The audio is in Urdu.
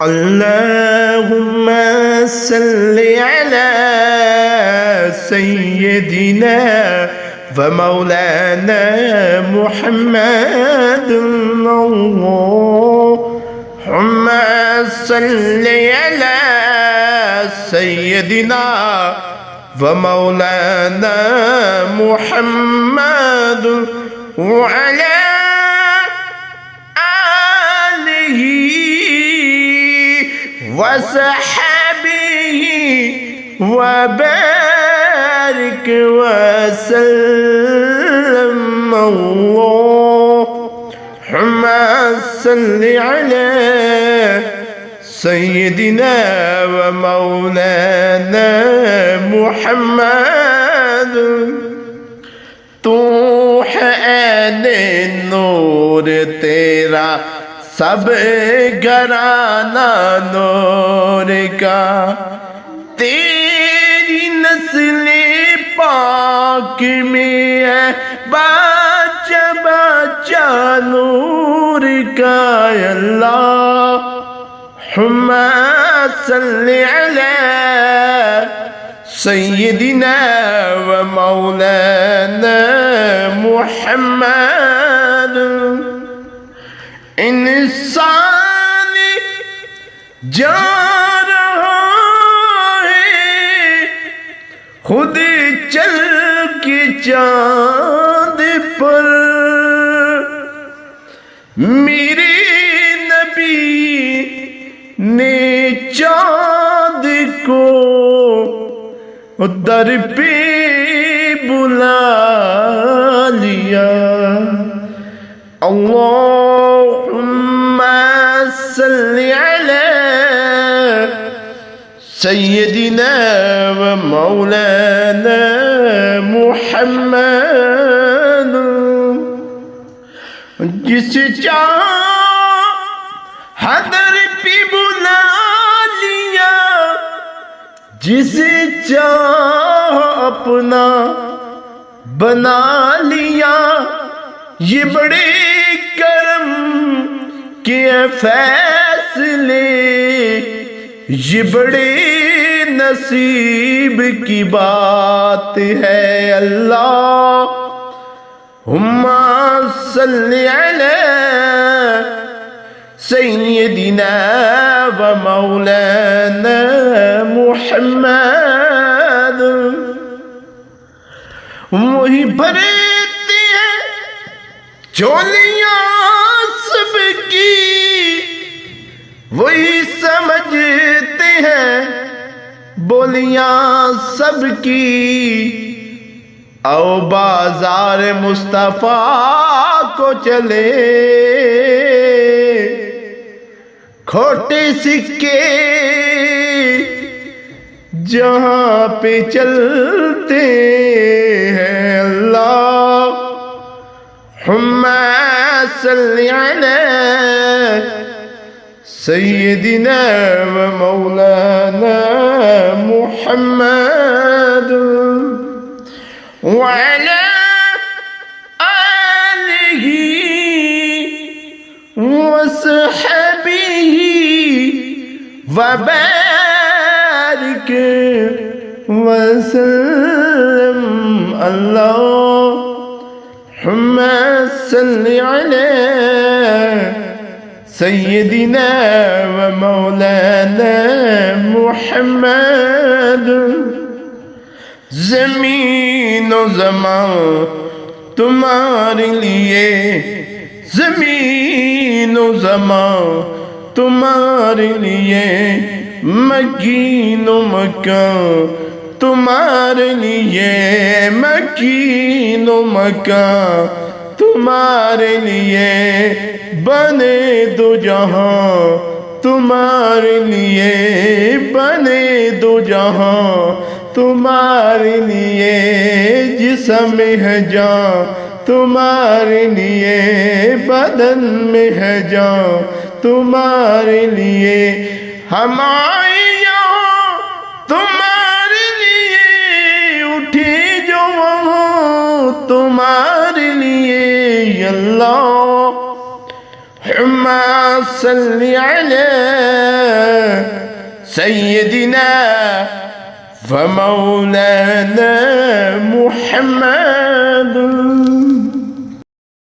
اللهم صل على سيدنا ومولانا محمد اللهم صل على سيدنا ومولانا محمد وعلى آله وصحبه وبارك وسلم اللهم صل على سيدنا ومولانا محمد تو ہے نور تیرا سب گھرانہ نور کا تیری نسل پاک میں ہے بچہ بچہ نور کا اللہم صلی علی سیدنا و مولانا محمد انسان جا رہا ہے خود چل کے چاند پر میرے نبی نے چاند کو در پہ بلا لیا اللہم صلی علی سیدنا و مولانا محمد جس چاہ در پہ بلا لیا جسے چاہ اپنا بنا لیا یہ بڑے کرم کے فیصلے یہ بڑے نصیب کی بات ہے اللہم صلی علی سیدنا و مولانا محمد وہی بھرتے ہیں چولیاں سب کی وہی سمجھتے ہیں بولیاں سب کی او بازار مصطفیٰ کو چلے کھوٹے سکے جہاں پہ چلتے ہیں اللہم صلی علی سیدنا و مولانا محمد وعلى آله وصحبه وبارك وسلم اللهم صل على سيدنا ومولانا محمد زمین و زمان تمہارے لیے زمین و زمان تمہارے لیے مکین و مکان تمہارے لیے مکین و مکان تمہارے لیے بنے دو جہاں تمہارے لیے بنے دو جہاں تمہارے لیے جسم ہے جان تمہارے لیے بدن میں ہے جان تمہارے لیے ہم آئے یہاں تمہارے لیے اٹھے جو وہاں تمہارے لیے اللہ اللهم صل على سيدنا ومولانا محمد